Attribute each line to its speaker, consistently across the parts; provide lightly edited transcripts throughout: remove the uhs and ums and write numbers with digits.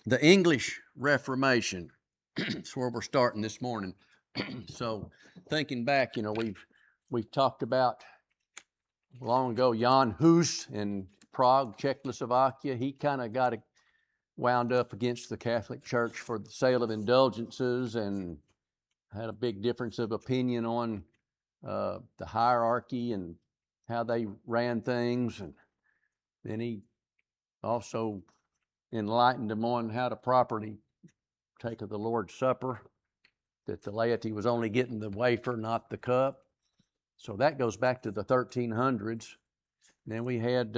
Speaker 1: The English Reformation. That's where we're starting this morning. So, thinking back, we've talked about long ago Jan Hus in Prague, Czechoslovakia. He kind of got wound up against the Catholic Church for the sale of indulgences and had a big difference of opinion on the hierarchy and how they ran things. And then he also enlightened them on how to properly take of the Lord's Supper, that the laity was only getting the wafer, not the cup. So that goes back to the 1300s. Then we had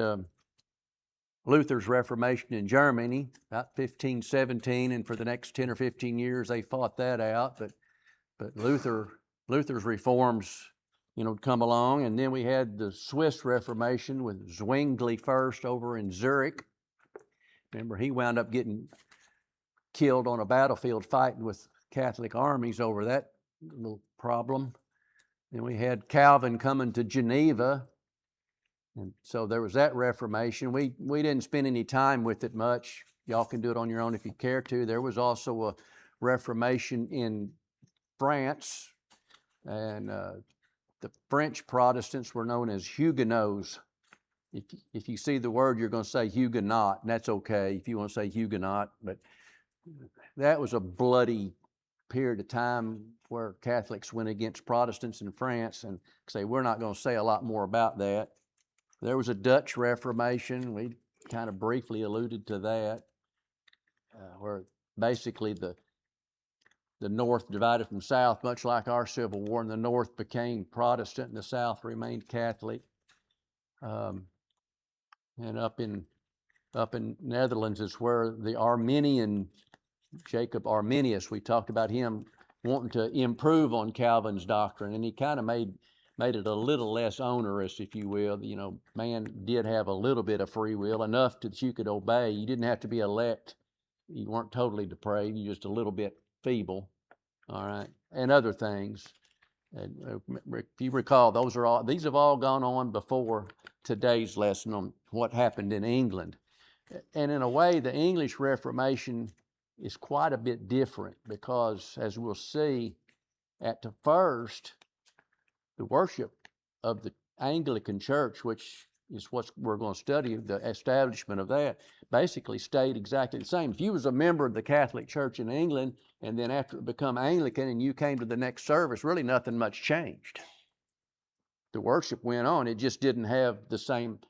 Speaker 1: Luther's Reformation in Germany, about 1517, and for the next 10 or 15 years they fought that out. But Luther's reforms, come along, and then we had the Swiss Reformation with Zwingli first over in Zurich. Remember, he wound up getting killed on a battlefield fighting with Catholic armies over that little problem. Then we had Calvin coming to Geneva, and so there was that Reformation. We didn't spend any time with it much. Y'all can do it on your own if you care to. There was also a Reformation in France, and the French Protestants were known as Huguenots. If you see the word, you're going to say Huguenot, and that's okay if you want to say Huguenot, but that was a bloody period of time where Catholics went against Protestants in France, and say we're not going to say a lot more about that. There was a Dutch Reformation. We kind of briefly alluded to that, where basically the North divided from South, much like our Civil War, and the North became Protestant and the South remained Catholic. And up in Netherlands is where the Arminian Jacob Arminius, we talked about him wanting to improve on Calvin's doctrine, and he kind of made it a little less onerous, if you will. Man did have a little bit of free will, enough that you could obey. You didn't have to be elect. You weren't totally depraved. You're just a little bit feeble, all right, and other things. And if you recall, these have all gone on before today's lesson on what happened in England. And in a way, the English Reformation is quite a bit different because, as we'll see, at the first, the worship of the Anglican Church, which is what we're going to study, the establishment of that, basically stayed exactly the same. If you was a member of the Catholic Church in England, and then after it become Anglican and you came to the next service, really nothing much changed. The worship went on. It just didn't have the same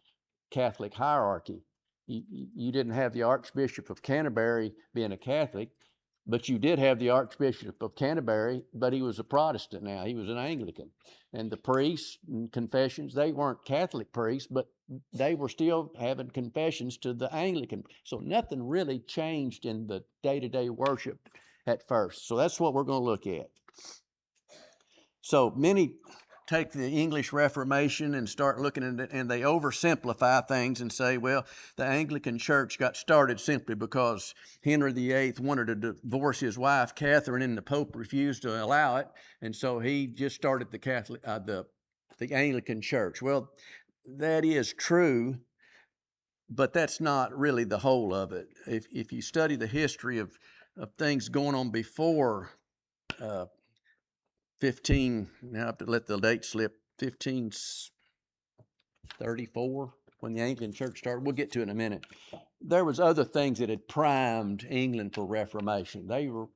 Speaker 1: Catholic hierarchy. You didn't have the Archbishop of Canterbury being a Catholic, but you did have the Archbishop of Canterbury, but he was a Protestant now. He was an Anglican. And the priests and confessions, they weren't Catholic priests, but they were still having confessions to the Anglican. So nothing really changed in the day-to-day worship at first. So that's what we're going to look at. So many take the English Reformation and start looking at it, and they oversimplify things and say, well, the Anglican Church got started simply because Henry VIII wanted to divorce his wife, Catherine, and the Pope refused to allow it, and so he just started the Anglican Church. Well, that is true, but that's not really the whole of it. If you study the history of things going on before 15, now I have to let the date slip, 1534, when the Anglican Church started. We'll get to it in a minute. There was other things that had primed England for Reformation. They were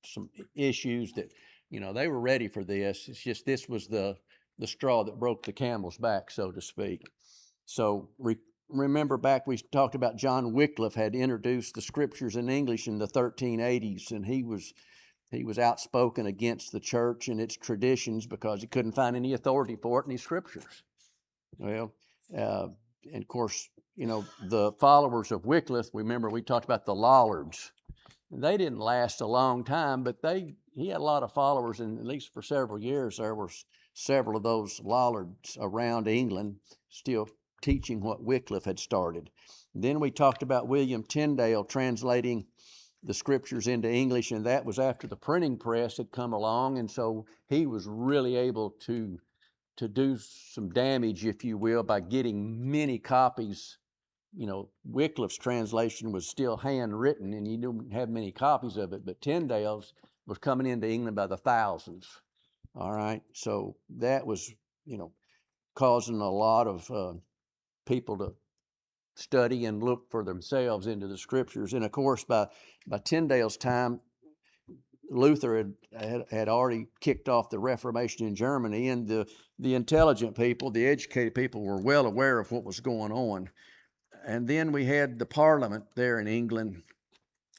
Speaker 1: some issues that, they were ready for this. It's just this was the straw that broke the camel's back, so to speak. So remember back, we talked about John Wycliffe had introduced the scriptures in English in the 1380s, and he was outspoken against the church and its traditions because he couldn't find any authority for it in these scriptures. Well, and of course, the followers of Wycliffe, remember we talked about the Lollards. They didn't last a long time, but he had a lot of followers, and at least for several years there were several of those Lollards around England still teaching what Wycliffe had started. Then we talked about William Tyndale translating the scriptures into English, and that was after the printing press had come along, and so he was really able to do some damage, if you will, by getting many copies Wycliffe's translation was still handwritten, and you didn't have many copies of it, but Tyndale's was coming into England by the thousands. All right, so that was, causing a lot of people to study and look for themselves into the scriptures. And of course, by Tyndale's time, Luther had already kicked off the Reformation in Germany, and the intelligent people, the educated people, were well aware of what was going on. And then we had the Parliament there in England,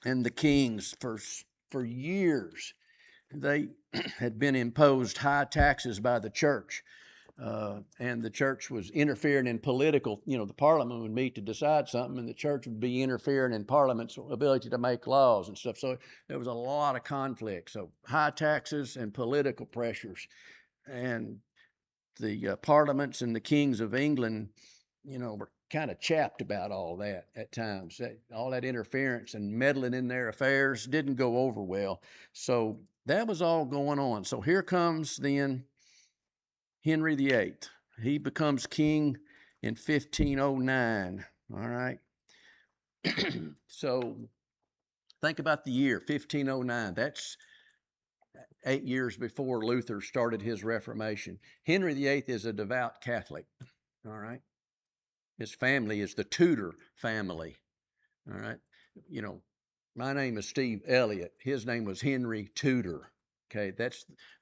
Speaker 1: and the kings for years. They had been imposed high taxes by the church. And the church was interfering in political, the Parliament would meet to decide something, and the church would be interfering in Parliament's ability to make laws and stuff. So there was a lot of conflict. So high taxes and political pressures. And the parliaments and the kings of England, were kind of chapped about all that at times. All that interference and meddling in their affairs didn't go over well. So that was all going on. So here comes then Henry VIII. He becomes king in 1509. All right. So think about the year 1509. That's 8 years before Luther started his Reformation. Henry VIII is a devout Catholic. All right. His family is the Tudor family. All right. My name is Steve Elliott. His name was Henry Tudor. Okay,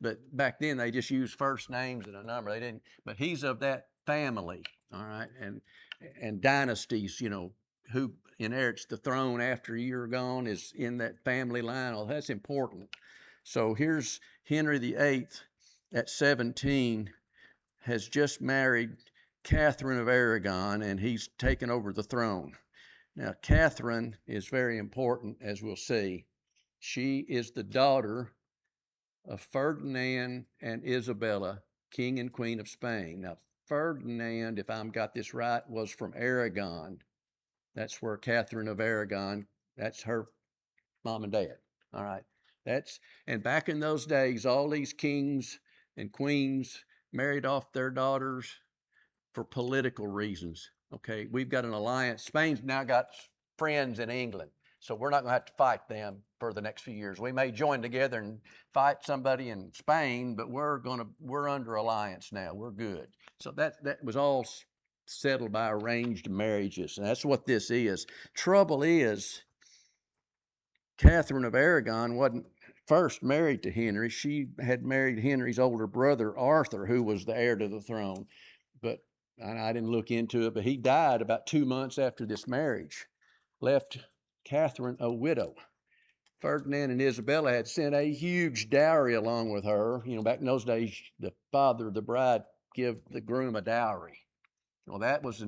Speaker 1: but back then they just used first names and a number. They didn't, but he's of that family, all right, and dynasties, who inherits the throne after you're gone is in that family line. Oh, that's important. So here's Henry VIII at 17, has just married Catherine of Aragon, and he's taken over the throne. Now, Catherine is very important, as we'll see. She is the daughter of Ferdinand and Isabella, King and Queen of Spain. Now, Ferdinand, if I've got this right, was from Aragon. That's where Catherine of Aragon, that's her mom and dad. All right. And back in those days, all these kings and queens married off their daughters for political reasons. Okay. We've got an alliance. Spain's now got friends in England. So we're not going to have to fight them for the next few years. We may join together and fight somebody in Spain, but we're under alliance now. We're good. So that was all settled by arranged marriages. And that's what this is. Trouble is, Catherine of Aragon wasn't first married to Henry. She had married Henry's older brother, Arthur, who was the heir to the throne. But I didn't look into it, but he died about 2 months after this marriage, left Catherine a widow. Ferdinand and Isabella had sent a huge dowry along with her. Back in those days, the father of the bride give the groom a dowry. Well, that was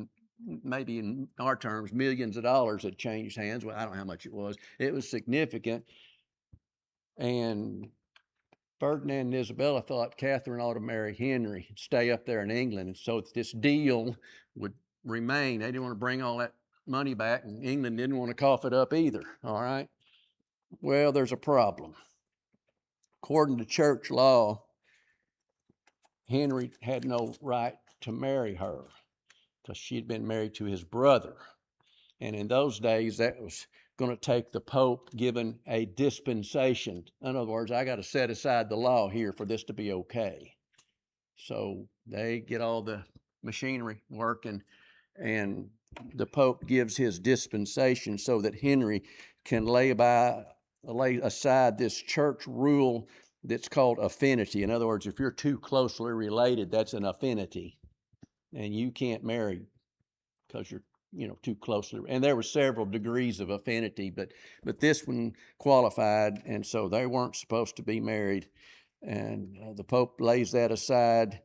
Speaker 1: maybe in our terms, millions of dollars had changed hands. Well, I don't know how much it was. It was significant. And Ferdinand and Isabella thought Catherine ought to marry Henry and stay up there in England. And so this deal would remain. They didn't want to bring all that money back, and England didn't want to cough it up either. All right. Well, there's a problem. According to church law, Henry had no right to marry her because she'd been married to his brother. And in those days, that was going to take the Pope giving a dispensation. In other words, I got to set aside the law here for this to be okay. So they get all the machinery working, and the Pope gives his dispensation so that Henry can lay aside this church rule that's called affinity. In other words, if you're too closely related, that's an affinity, and you can't marry because you're too closely. And there were several degrees of affinity, but this one qualified, and so they weren't supposed to be married. And the Pope lays that aside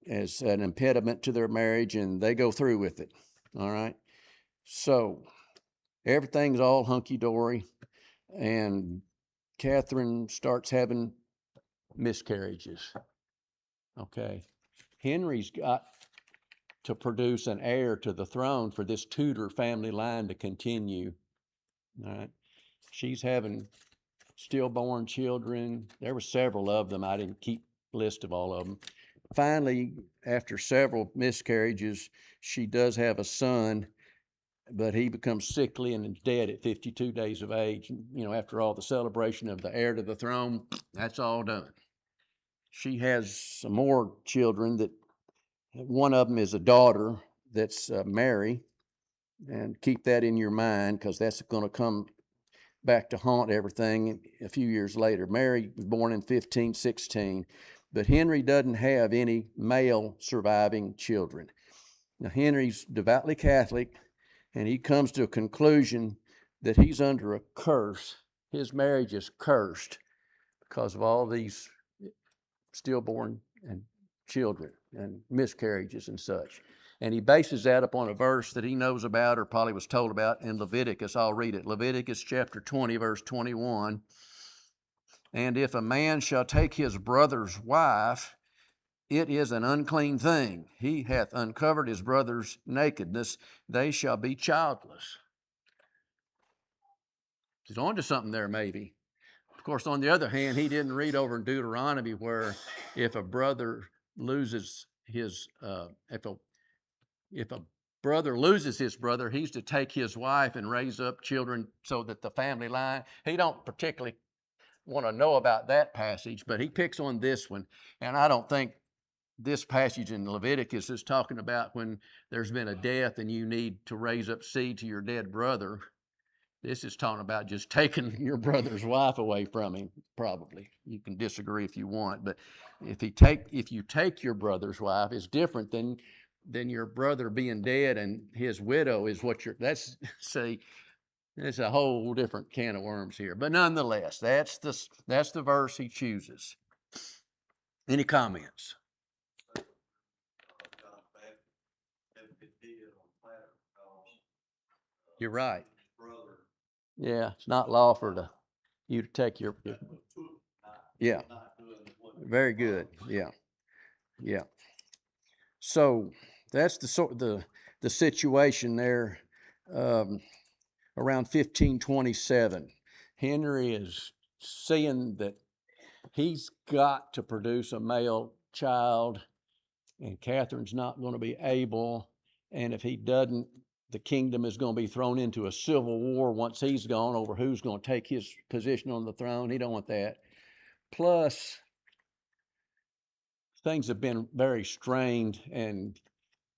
Speaker 1: as an impediment to their marriage, and they go through with it. All right. So everything's all hunky-dory, and Catherine starts having miscarriages. Okay. Henry's got to produce an heir to the throne for this Tudor family line to continue. All right. She's having stillborn children. There were several of them. I didn't keep a list of all of them. Finally, after several miscarriages, she does have a son, but he becomes sickly and is dead at 52 days of age. After all the celebration of the heir to the throne, that's all done. She has some more children. That one of them is a daughter that's Mary, and keep that in your mind because that's going to come back to haunt everything a few years later. Mary was born in 1516, but Henry doesn't have any male surviving children. Now, Henry's devoutly Catholic, and he comes to a conclusion that he's under a curse. His marriage is cursed because of all these stillborn and children and miscarriages and such. And he bases that upon a verse that he knows about or probably was told about in Leviticus. I'll read it. Leviticus chapter 20, verse 21. And if a man shall take his brother's wife, it is an unclean thing. He hath uncovered his brother's nakedness. They shall be childless. He's on to something there, maybe. Of course, on the other hand, he didn't read over in Deuteronomy where if a brother loses his, if a brother loses his brother, he's to take his wife and raise up children so that the family line. He don't particularly want to know about that passage, but he picks on this one. And I don't think this passage in Leviticus is talking about when there's been a death and you need to raise up seed to your dead brother. This is talking about just taking your brother's wife away from him, probably. You can disagree if you want, but if you take your brother's wife, it's different than your brother being dead and his widow is it's a whole different can of worms here. But nonetheless, that's the verse he chooses. Any comments? You're right. Yeah, it's not lawful to you to take your. Yeah. Very good. Yeah. Yeah. So that's the situation there. Around 1527, Henry is seeing that he's got to produce a male child, and Catherine's not going to be able. And if he doesn't, the kingdom is going to be thrown into a civil war once he's gone over who's going to take his position on the throne. He don't want that. Plus, things have been very strained, and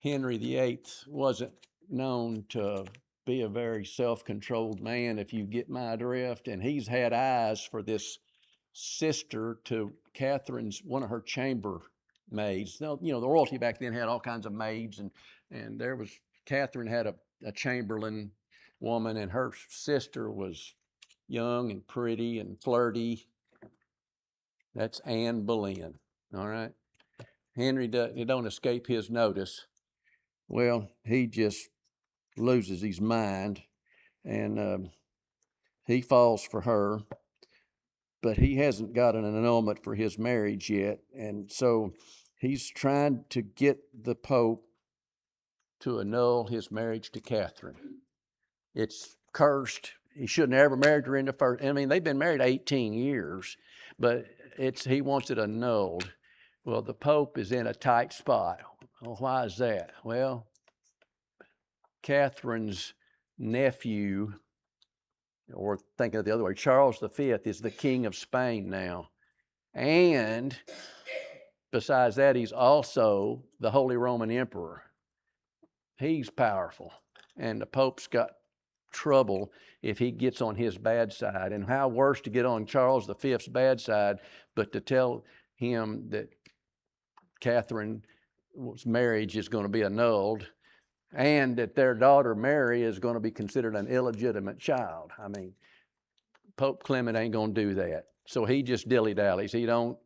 Speaker 1: Henry VIII wasn't known to be a very self-controlled man, if you get my drift. And he's had eyes for this sister to Catherine's, one of her chambermaids. Now, the royalty back then had all kinds of maids, and Catherine had a chamberlain woman, and her sister was young and pretty and flirty. That's Anne Boleyn, all right? Henry don't escape his notice. Well, he just loses his mind, and he falls for her, but he hasn't got an annulment for his marriage yet, and so he's trying to get the Pope to annul his marriage to Catherine. It's cursed. He shouldn't have ever married her in the first. I mean, they've been married 18 years, but he wants it annulled. Well, the Pope is in a tight spot. Well, why is that? Well, Catherine's nephew, or think of it the other way, Charles V is the King of Spain now. And besides that, he's also the Holy Roman Emperor. He's powerful, and the Pope's got trouble if he gets on his bad side. And how worse to get on Charles V's bad side, but to tell him that Catherine's marriage is going to be annulled, and that their daughter Mary is going to be considered an illegitimate child. I mean, Pope Clement ain't going to do that. So he just dilly-dallies. He don't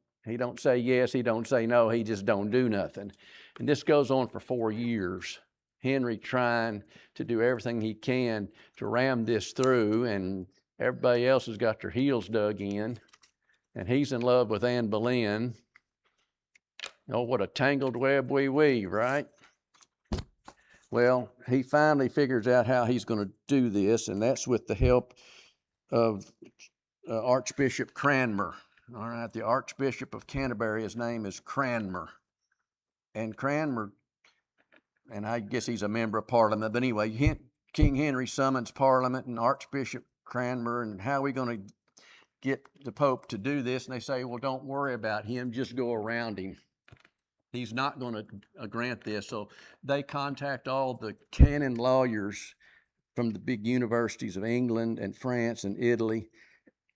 Speaker 1: say yes, he don't say no, he just don't do nothing. And this goes on for 4 years. Henry trying to do everything he can to ram this through, and everybody else has got their heels dug in, and he's in love with Anne Boleyn. Oh, what a tangled web we weave, right? Well, he finally figures out how he's going to do this, and that's with the help of Archbishop Cranmer. All right, the Archbishop of Canterbury, his name is Cranmer. And Cranmer, and I guess he's a member of Parliament, but anyway, King Henry summons Parliament and Archbishop Cranmer, and how are we going to get the Pope to do this? And they say, well, don't worry about him, just go around him. He's not going to grant this. So they contact all the canon lawyers from the big universities of England and France and Italy,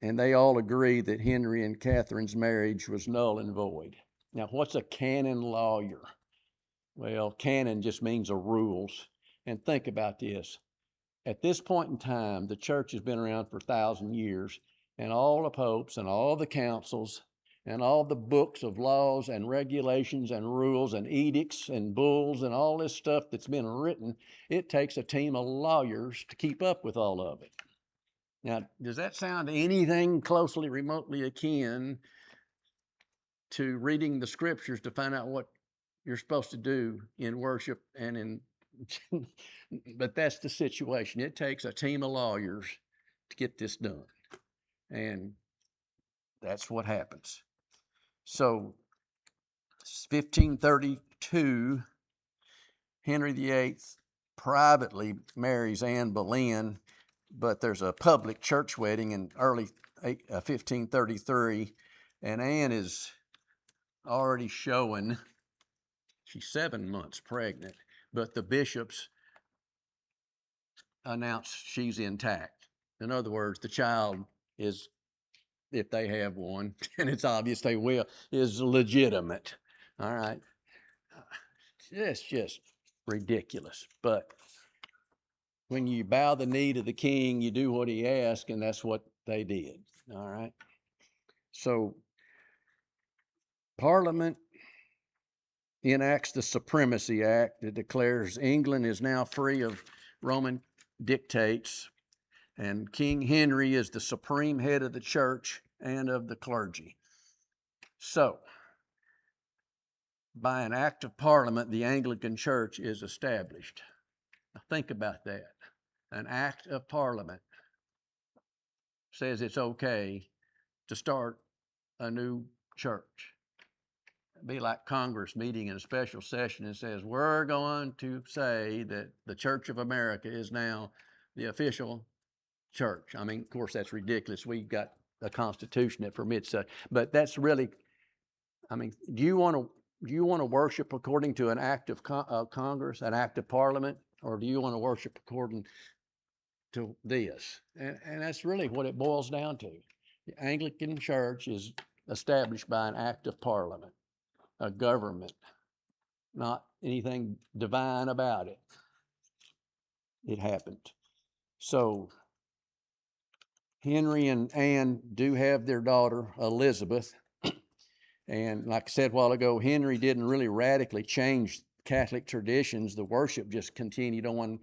Speaker 1: and they all agree that Henry and Catherine's marriage was null and void. Now, what's a canon lawyer? Well, canon just means rules. And think about this. At this point in time, the church has been around for 1,000 years, and all the popes and all the councils and all the books of laws and regulations and rules and edicts and bulls and all this stuff that's been written, it takes a team of lawyers to keep up with all of it. Now, does that sound anything closely, remotely akin to reading the scriptures to find out what you're supposed to do in worship and in but that's the situation. It takes a team of lawyers to get this done. And that's what happens. So 1532, Henry VIII privately marries Anne Boleyn, but there's a public church wedding in early 1533, and Anne is already showing she's 7 months pregnant, but the bishops announce she's intact. In other words, the child is, if they have one, and it's obvious they will, is legitimate. All right. It's just ridiculous. But when you bow the knee to the king, you do what he asks, and that's what they did. All right. So Parliament enacts the Supremacy Act that declares England is now free of Roman dictates, and King Henry is the supreme head of the church and of the clergy. So, by an act of Parliament, the Anglican Church is established. Now think about that. An act of Parliament says it's okay to start a new church. It'd be like Congress meeting in a special session and says, we're going to say that the Church of America is now the official church. I mean, of course, that's ridiculous. We've got a constitution that permits that. But that's really, I mean, do you want to worship according to an act of Congress, an act of Parliament, or do you want to worship according to this? And that's really what it boils down to. The Anglican Church is established by an act of Parliament, a government, not anything divine about it. It happened. So Henry and Anne do have their daughter, Elizabeth. And like I said a while ago, Henry didn't really radically change Catholic traditions. The worship just continued on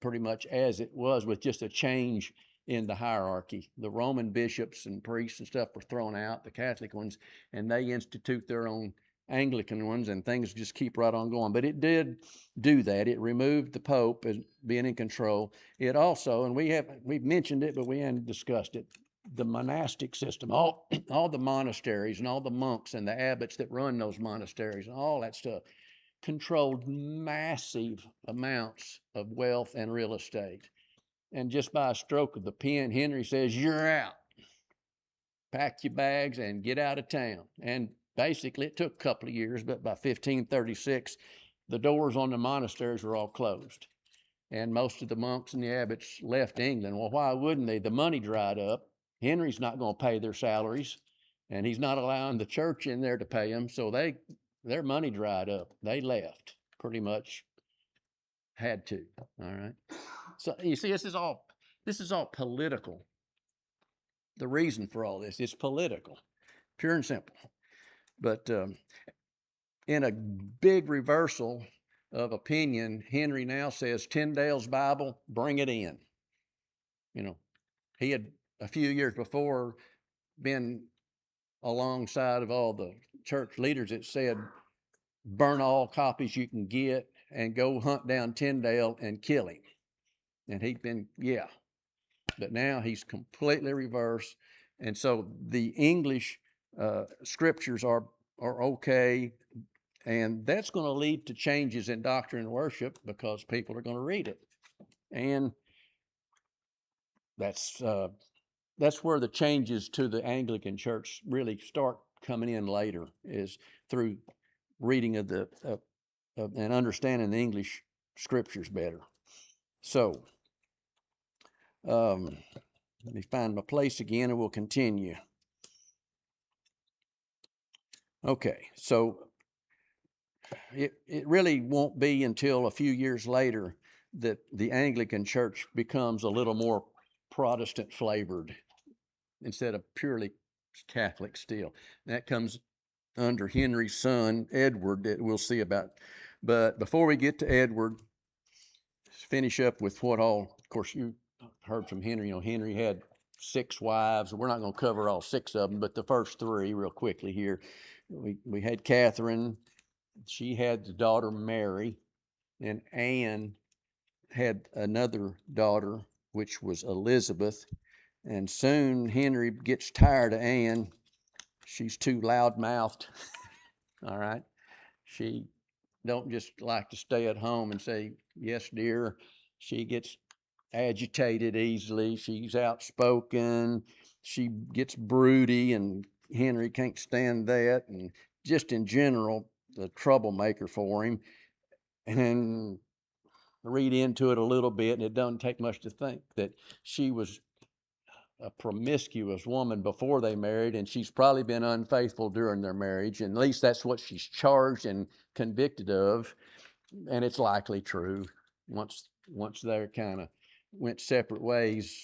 Speaker 1: pretty much as it was, with just a change in the hierarchy. The Roman bishops and priests and stuff were thrown out, the Catholic ones, and they institute their own Anglican ones, and things just keep right on going. But it did do that. It removed the Pope as being in control. It also, and we've mentioned it, but we haven't discussed it, the monastic system, all the monasteries and all the monks and the abbots that run those monasteries and all that stuff controlled massive amounts of wealth and real estate. And just by a stroke of the pen, Henry says, you're out. Pack your bags and get out of town. And basically, it took a couple of years, but by 1536, the doors on the monasteries were all closed. And most of the monks and the abbots left England. Well, why wouldn't they? The money dried up. Henry's not going to pay their salaries, and he's not allowing the church in there to pay them. So their money dried up. They left, pretty much had to. All right. So you see, this is all political. The reason for all this is political, pure and simple. But in a big reversal of opinion, Henry now says, Tyndale's Bible, bring it in. You know, he had a few years before been alongside of all the church leaders that said, burn all copies you can get and go hunt down Tyndale and kill him. And he'd been, yeah. But now he's completely reversed. And so the English scriptures are okay, and that's going to lead to changes in doctrine and worship because people are going to read it. And that's where the changes to the Anglican Church really start coming in later, is through reading of and understanding the English scriptures better. So, let me find my place again and we'll continue. Okay, so it really won't be until a few years later that the Anglican Church becomes a little more Protestant flavored instead of purely Catholic still. That comes under Henry's son, Edward, that we'll see about. But before we get to Edward, finish up with what all, of course, you heard from Henry. You know, Henry had 6 wives. We're not going to cover all 6 of them, but the first 3 real quickly here. We had Catherine. She had the daughter Mary, and Anne had another daughter, which was Elizabeth. And soon Henry gets tired of Anne. She's too loud-mouthed. All right. She don't just like to stay at home and say, yes, dear. She gets agitated easily. She's outspoken. She gets broody, and Henry can't stand that. And just in general, the troublemaker for him. And read into it a little bit, and it doesn't take much to think that she was a promiscuous woman before they married, and she's probably been unfaithful during their marriage, and at least that's what she's charged and convicted of, and it's likely true. Once they kind of went separate ways,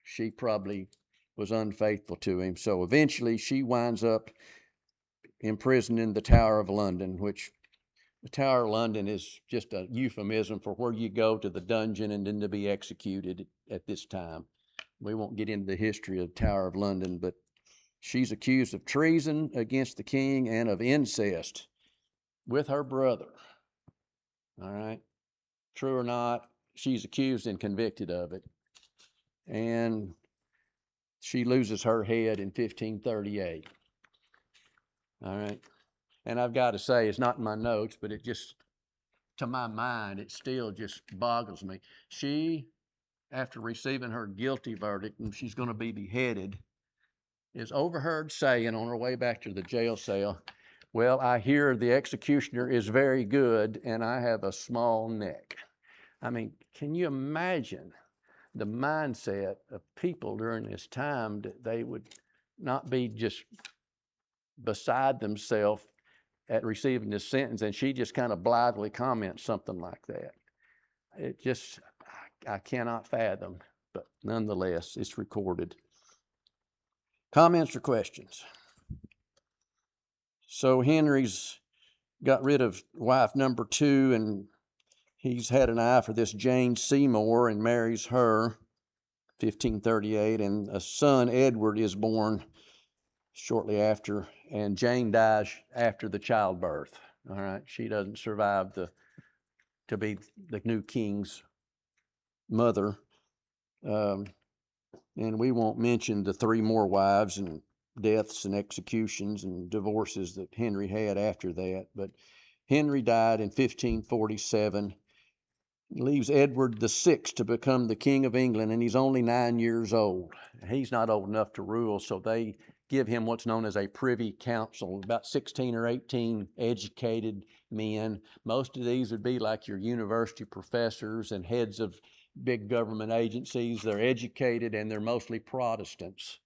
Speaker 1: she probably was unfaithful to him. So eventually she winds up imprisoned in the Tower of London, which the Tower of London is just a euphemism for where you go to the dungeon and then to be executed at this time. We won't get into the history of the Tower of London, but she's accused of treason against the king and of incest with her brother. All right. True or not, she's accused and convicted of it. And she loses her head in 1538. All right. And I've got to say, it's not in my notes, but it just, to my mind, it still just boggles me. She, after receiving her guilty verdict, and she's going to be beheaded, is overheard saying on her way back to the jail cell, well, I hear the executioner is very good and I have a small neck. I mean, can you imagine the mindset of people during this time, that they would not be just beside themselves at receiving this sentence, and she just kind of blithely comments something like that. It just, I cannot fathom, but nonetheless, it's recorded. Comments or questions? So Henry's got rid of wife number 2, and he's had an eye for this Jane Seymour and marries her, 1538, and a son, Edward, is born shortly after, and Jane dies after the childbirth. All right, she doesn't survive to be the new king's mother. And we won't mention the 3 more wives and deaths and executions and divorces that Henry had after that. But Henry died in 1547, leaves Edward VI to become the King of England, and he's only 9 years old. He's not old enough to rule, so they give him what's known as a privy council, about 16 or 18 educated men. Most of these would be like your university professors and heads of big government agencies. They're educated and they're mostly Protestants.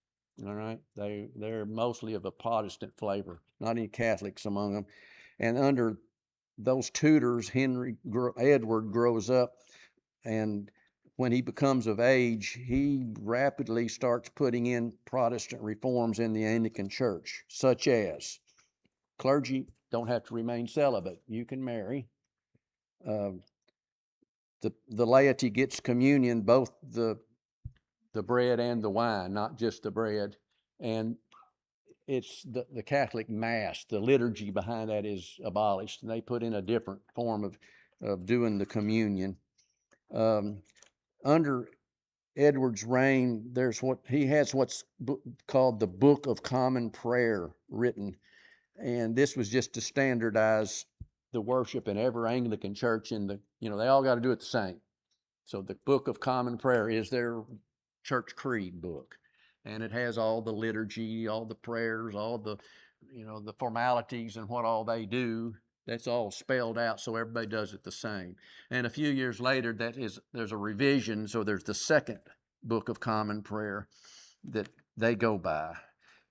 Speaker 1: All right, they're mostly of a Protestant flavor, not any Catholics among them. And under those tutors, Edward grows up, and when he becomes of age, he rapidly starts putting in Protestant reforms in the Anglican Church, such as clergy don't have to remain celibate. You can marry. The laity gets communion, both the bread and the wine, not just the bread. And it's the Catholic Mass, the liturgy behind that is abolished, and they put in a different form of doing the communion. Under Edward's reign, he has what's called the Book of Common Prayer written, and this was just to standardize the worship in every Anglican church they all got to do it the same. So the Book of Common Prayer is their church creed book. And it has all the liturgy, all the prayers, all the, the formalities and what all they do. That's all spelled out so everybody does it the same. And a few years later, there's a revision. So there's the second Book of Common Prayer that they go by.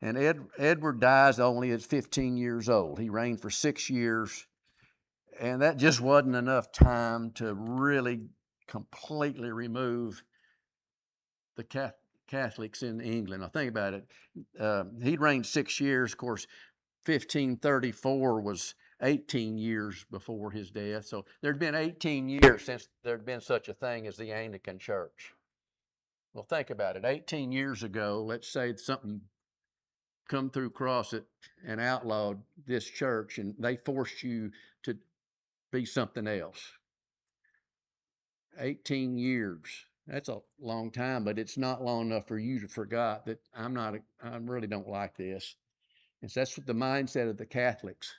Speaker 1: And Edward dies only at 15 years old. He reigned for 6 years. And that just wasn't enough time to really completely remove the Catholics in England. Now think about it. He'd reigned 6 years. Of course, 1534 was 18 years before his death. So there'd been 18 years since there'd been such a thing as the Anglican Church. Well, think about it. 18 years ago, let's say something come through Crossett and outlawed this church, and they forced you to be something else. 18 years. That's a long time, but it's not long enough for you to forget that I really don't like this. And so that's what the mindset of the Catholics.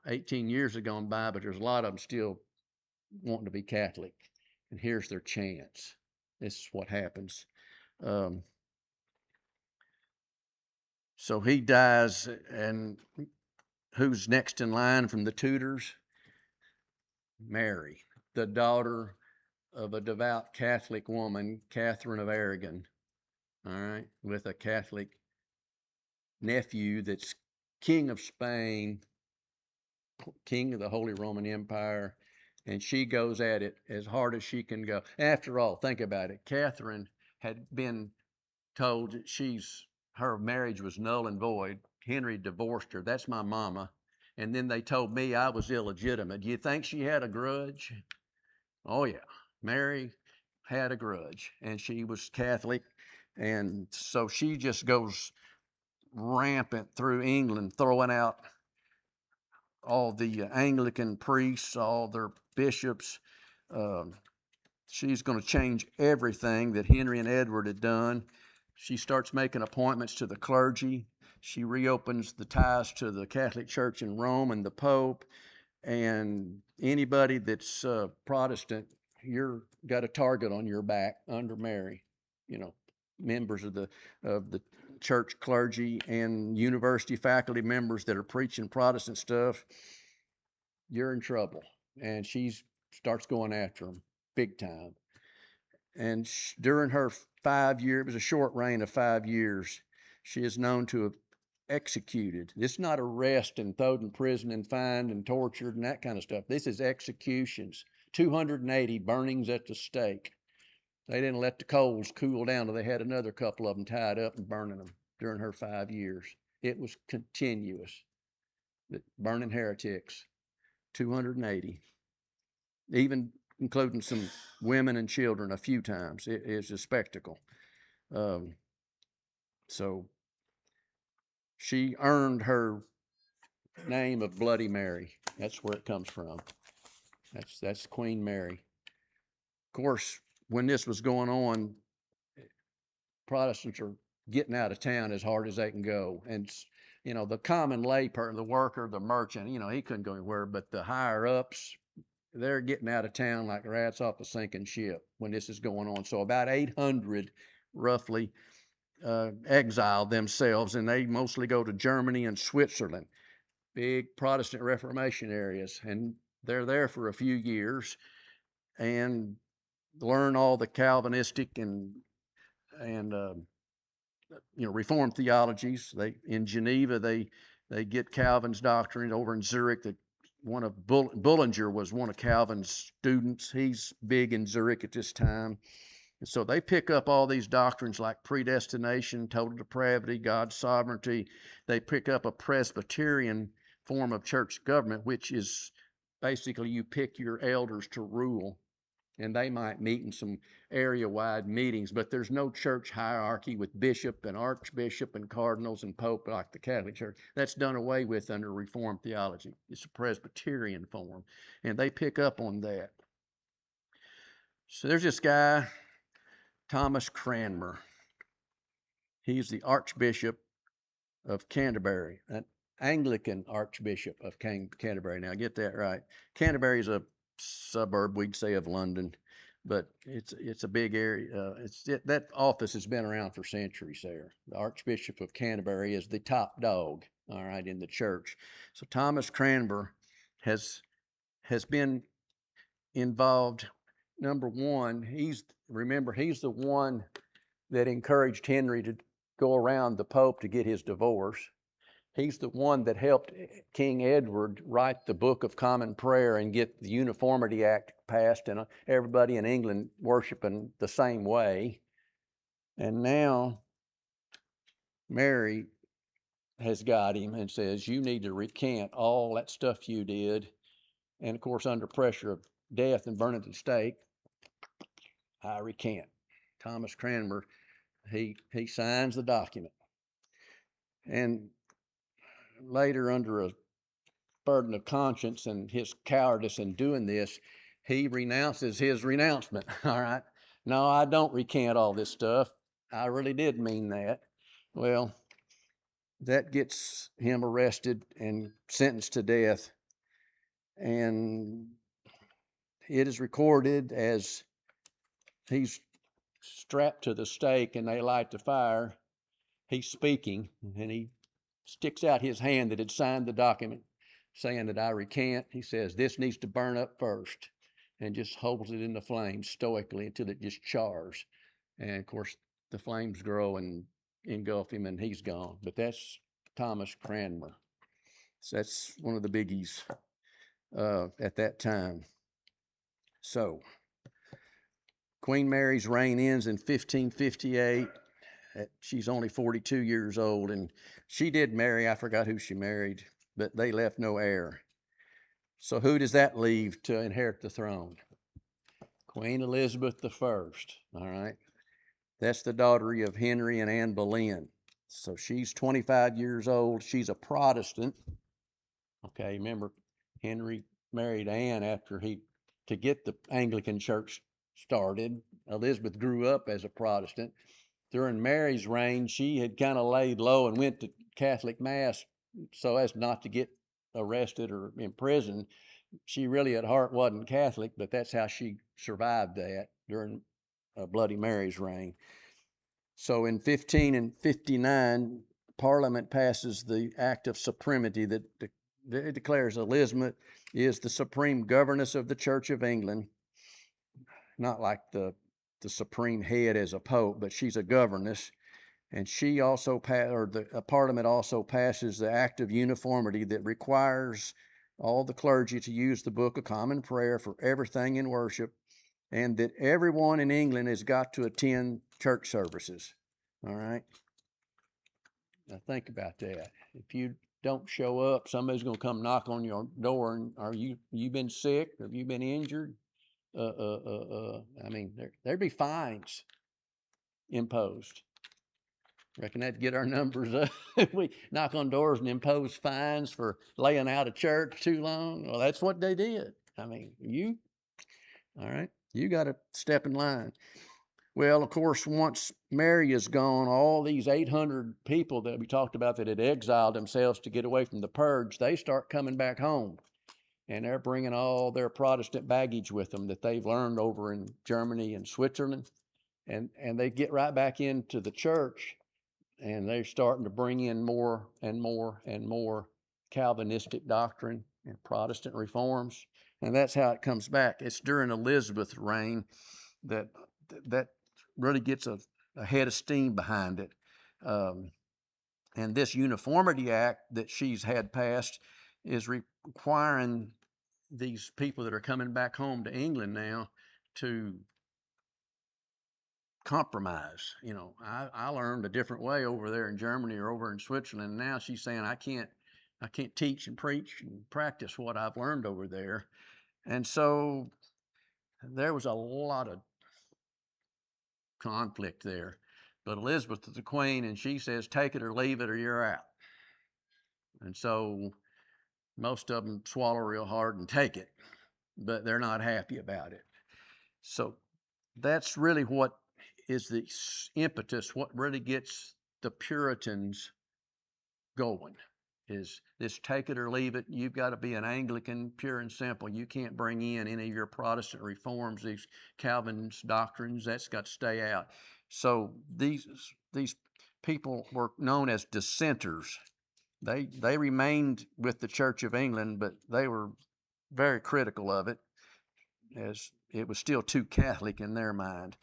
Speaker 1: 18 years have gone by, but there's a lot of them still wanting to be Catholic. And here's their chance. This is what happens. So he dies, and who's next in line from the Tudors? Mary, the daughter of a devout Catholic woman, Catherine of Aragon, all right, with a Catholic nephew that's King of Spain, King of the Holy Roman Empire, and she goes at it as hard as she can go. After all, think about it. Catherine had been told that her marriage was null and void. Henry divorced her. That's my mama. And then they told me I was illegitimate. Do you think she had a grudge? Oh, yeah. Mary had a grudge, and she was Catholic. And so she just goes rampant through England, throwing out all the Anglican priests, all their bishops. She's going to change everything that Henry and Edward had done. She starts making appointments to the clergy. She reopens the ties to the Catholic Church in Rome and the Pope. And anybody that's Protestant, you're got a target on your back under Mary. Members of the church clergy and university faculty members that are preaching Protestant stuff, you're in trouble. And she starts going after them big time. And during her 5 year, it was a short reign of 5 years, she is known to have executed. This is not arrest and thrown in prison and fined and tortured and that kind of stuff. This is executions. 280 burnings at the stake. They didn't let the coals cool down till they had another couple of them tied up and burning them during her 5 years. It was continuous. Burning heretics. 280. Even including some women and children a few times. It is a spectacle. So she earned her name of Bloody Mary. That's where it comes from. That's Queen Mary. Of course, when this was going on, Protestants are getting out of town as hard as they can go. And, the common lay person, the worker, the merchant, he couldn't go anywhere, but the higher ups, they're getting out of town like rats off a sinking ship when this is going on. So about 800 roughly exiled themselves, and they mostly go to Germany and Switzerland, big Protestant Reformation areas. And they're there for a few years and learn all the Calvinistic and Reformed theologies. In Geneva, they get Calvin's doctrine. Over in Zurich, one of Bullinger was one of Calvin's students. He's big in Zurich at this time. And so they pick up all these doctrines like predestination, total depravity, God's sovereignty. They pick up a Presbyterian form of church government, which is basically you pick your elders to rule. And they might meet in some area-wide meetings, but there's no church hierarchy with bishop and archbishop and cardinals and pope like the Catholic Church. That's done away with under Reformed theology. It's a Presbyterian form, and they pick up on that. So there's this guy, Thomas Cranmer. He's the Archbishop of Canterbury, an Anglican Archbishop of Canterbury. Now, get that right. Canterbury is a suburb, we'd say, of London. but it's a big area. That office has been around for centuries there. The Archbishop of Canterbury is the top dog, all right, in the church. So Thomas Cranmer has been involved. Number one, he's the one that encouraged Henry to go around the Pope to get his divorce. He's the one that helped King Edward write the Book of Common Prayer and get the Uniformity Act passed and everybody in England worshiping the same way. And now Mary has got him and says, you need to recant all that stuff you did. And of course, under pressure of death and burning at the stake, I recant. Thomas Cranmer, he signs the document. And later, under a burden of conscience and his cowardice in doing this, he renounces his renouncement. All right. No, I don't recant all this stuff. I really did mean that. Well, that gets him arrested and sentenced to death. And it is recorded as he's strapped to the stake and they light the fire. He's speaking and he sticks out his hand that had signed the document saying that I recant. He says, this needs to burn up first, and just holds it in the flames stoically until it just chars. And of course, the flames grow and engulf him and he's gone. But that's Thomas Cranmer. So that's one of the biggies at that time. So Queen Mary's reign ends in 1558. She's only 42 years old, and she did marry. I forgot who she married, but they left no heir. So who does that leave to inherit the throne? Queen Elizabeth I, all right? That's the daughter of Henry and Anne Boleyn. So she's 25 years old. She's a Protestant. Okay, remember, Henry married Anne after to get the Anglican Church started. Elizabeth grew up as a Protestant. During Mary's reign, she had kind of laid low and went to Catholic Mass so as not to get arrested or imprisoned. She really at heart wasn't Catholic, but that's how she survived that during Bloody Mary's reign. So in 1559, Parliament passes the Act of Supremacy that declares Elizabeth is the supreme governess of the Church of England, not like the supreme head as a pope, but she's a governess. And she also Parliament also passes the Act of Uniformity that requires all the clergy to use the Book of Common Prayer for everything in worship, and that everyone in England has got to attend church services. All right? Now think about that. If you don't show up, somebody's going to come knock on your door and are you been sick? Have you been injured? I mean, there'd be fines imposed. Reckon that'd get our numbers up. If we knock on doors and impose fines for laying out a church too long. Well, that's what they did. I mean, all right, you got to step in line. Well, of course, once Mary is gone, all these 800 people that we talked about that had exiled themselves to get away from the purge, they start coming back home. And they're bringing all their Protestant baggage with them that they've learned over in Germany and Switzerland. And they get right back into the church, and they're starting to bring in more and more and more Calvinistic doctrine and Protestant reforms. And that's how it comes back. It's during Elizabeth's reign that really gets a head of steam behind it. And this Uniformity Act that she's had passed is requiring these people that are coming back home to England now to compromise. You know, I learned a different way over there in Germany or over in Switzerland. Now she's saying I can't teach and preach and practice what I've learned over there. And so there was a lot of conflict there. But Elizabeth is the queen, and she says, take it or leave it or you're out. And so most of them swallow real hard and take it, but they're not happy about it. So that's really what is the impetus, what really gets the Puritans going, is this take it or leave it. You've got to be an Anglican, pure and simple. You can't bring in any of your Protestant reforms, these Calvin's doctrines. That's got to stay out. So these people were known as dissenters. They remained with the Church of England, but they were very critical of it, as it was still too Catholic in their mind.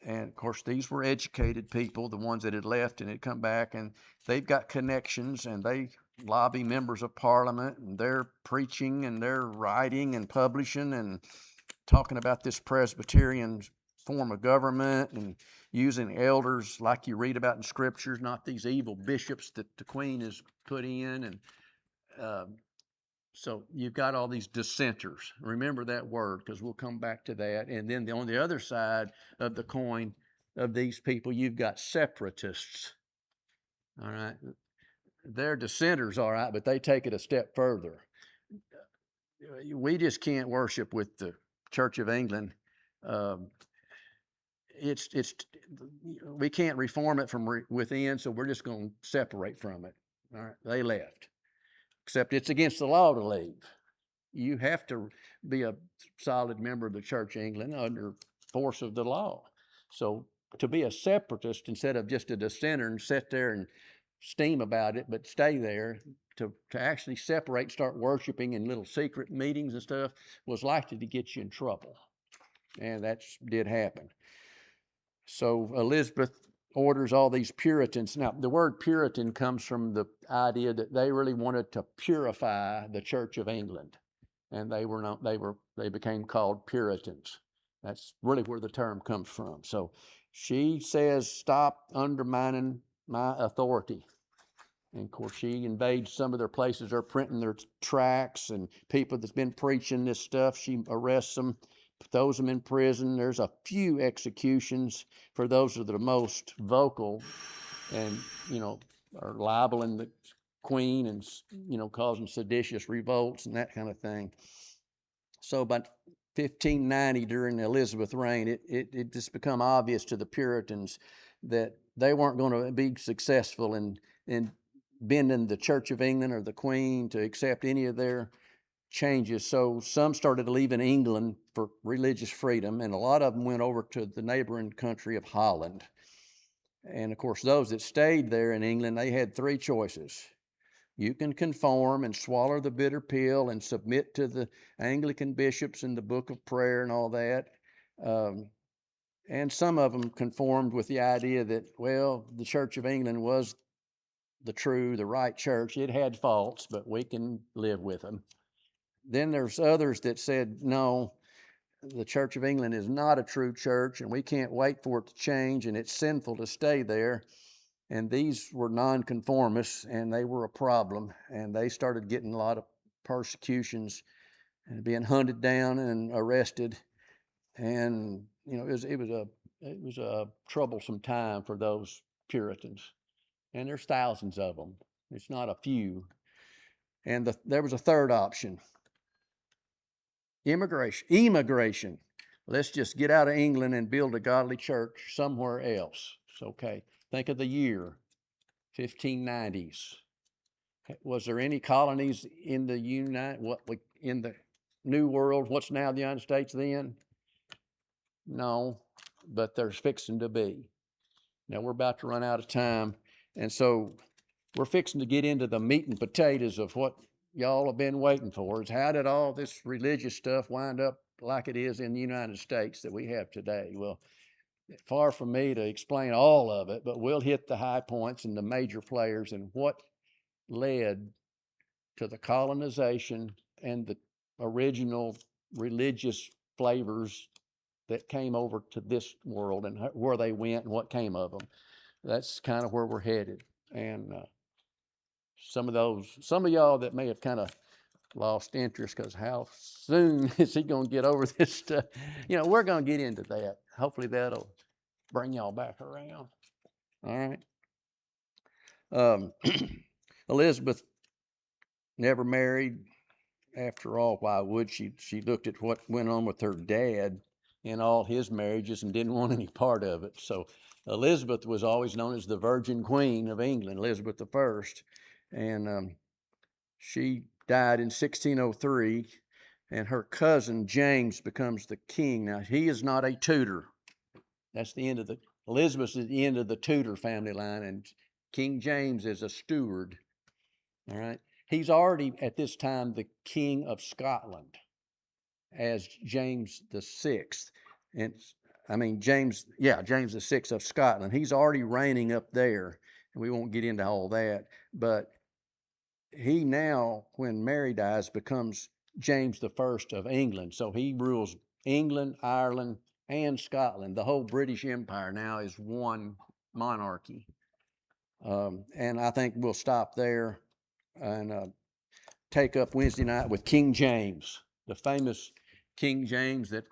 Speaker 1: And of course, these were educated people, the ones that had left and had come back, and they've got connections, and they lobby members of Parliament, and they're preaching and they're writing and publishing and talking about this Presbyterian form of government and using elders like you read about in scriptures, not these evil bishops that the Queen has put in. And so you've got all these dissenters. Remember that word, because we'll come back to that. And then on the other side of the coin of these people, you've got separatists. All right. They're dissenters, all right, but they take it a step further. We just can't worship with the Church of England. We can't reform it from within, so we're just going to separate from it. All right. They left. Except it's against the law to leave. You have to be a solid member of the Church of England under force of the law. So to be a separatist instead of just a dissenter and sit there and steam about it, but stay there, to actually separate, start worshiping in little secret meetings and stuff, was likely to get you in trouble. And that did happen. So Elizabeth orders all these Puritans. Now, the word Puritan comes from the idea that they really wanted to purify the Church of England, and they became called Puritans. That's really where the term comes from. So she says, "Stop undermining my authority." And of course, she invades some of their places. They're printing their tracts, and people that's been preaching this stuff, she arrests them, throws them in prison. There's a few executions for those that are the most vocal and, are libeling the Queen and, causing seditious revolts and that kind of thing. So by 1590, during the Elizabeth reign, it just become obvious to the Puritans that they weren't going to be successful in bending the Church of England or the Queen to accept any of their changes. So some started leaving England for religious freedom, and a lot of them went over to the neighboring country of Holland. And of course, those that stayed there in England, they had three choices. You can conform and swallow the bitter pill and submit to the Anglican bishops and the Book of Prayer and all that. And some of them conformed with the idea that, well, the Church of England was the right church. It had faults, but we can live with them. Then there's others that said, no, the Church of England is not a true church, and we can't wait for it to change, and it's sinful to stay there. And these were nonconformists, and they were a problem, and they started getting a lot of persecutions and being hunted down and arrested. And it was a troublesome time for those Puritans. And there's thousands of them. It's not a few. And there was a third option. Immigration. Let's just get out of England and build a godly church somewhere else. It's okay. Think of the year, 1590s. Was there any colonies in the in the New World, what's now the United States then? No, but there's fixing to be. Now we're about to run out of time, and so we're fixing to get into the meat and potatoes of what y'all have been waiting for. Is how did all this religious stuff wind up like it is in the United States that we have today? Well, far from me to explain all of it, but we'll hit the high points and the major players and what led to the colonization and the original religious flavors that came over to this world, and where they went and what came of them. That's kind of where we're headed. And some of y'all that may have kind of lost interest because how soon is he going to get over this stuff? We're going to get into that. Hopefully that'll bring y'all back around. All right. Elizabeth never married. After all, why would she? She looked at what went on with her dad in all his marriages and didn't want any part of it. So Elizabeth was always known as the Virgin Queen of England, Elizabeth I. And She died in 1603, and her cousin James becomes the king. Now, he is not a Tudor. That's the end of Elizabeth is the end of the Tudor family line, and King James is a Stuart. All right. He's already at this time the King of Scotland as James the Sixth. And James the Sixth of Scotland. He's already reigning up there, and we won't get into all that. But he now, when Mary dies, becomes James the First of England. So he rules England, Ireland, and Scotland. The whole British Empire now is one monarchy. And I think we'll stop there and take up Wednesday night with King James, the famous King James that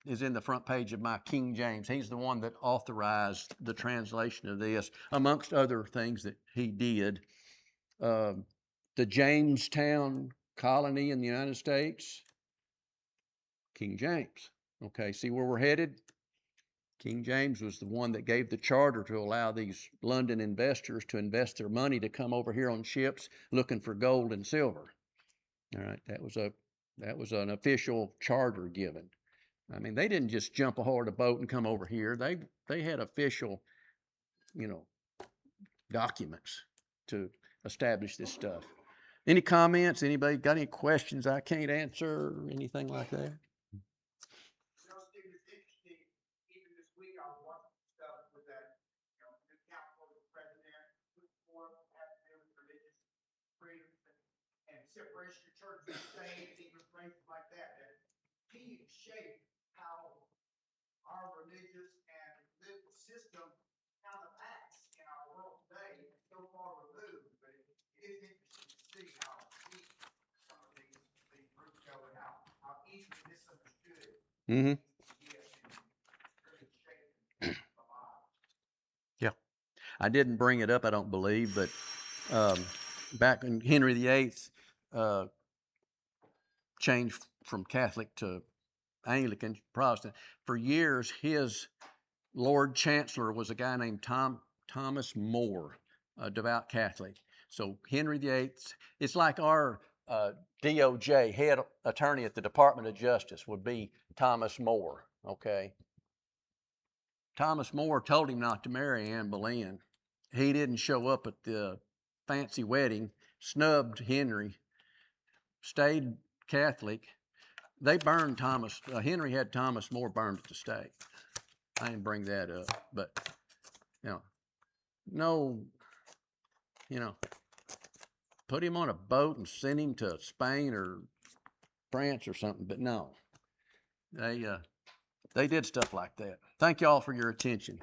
Speaker 1: is in the front page of my King James. He's the one that authorized the translation of this, amongst other things that he did. The Jamestown colony in the United States, King James. Okay, see where we're headed? King James was the one that gave the charter to allow these London investors to invest their money to come over here on ships looking for gold and silver. All right, that was an official charter given. I mean, they didn't just jump aboard a boat and come over here. They had official, documents to establish this stuff. Any comments? Anybody got any questions I can't answer or anything like that?
Speaker 2: Separation of church and state, even things like that, that he shaped how our religious and political system kind of acts in our world today. It's so far removed, but it is interesting to see how deep some of these roots go and how easily misunderstood.
Speaker 1: Mm-hmm. Yeah, I didn't bring it up, I don't believe, but back in Henry VIII changed from Catholic to Anglican, Protestant. For years, his Lord Chancellor was a guy named Thomas More, a devout Catholic. So Henry VIII, it's like our DOJ, head attorney at the Department of Justice, would be Thomas More, okay? Thomas More told him not to marry Anne Boleyn. He didn't show up at the fancy wedding, snubbed Henry, stayed Catholic. They burned Henry had Thomas More burned at the stake. I didn't bring that up, but, put him on a boat and send him to Spain or France or something, but no. They did stuff like that. Thank y'all for your attention.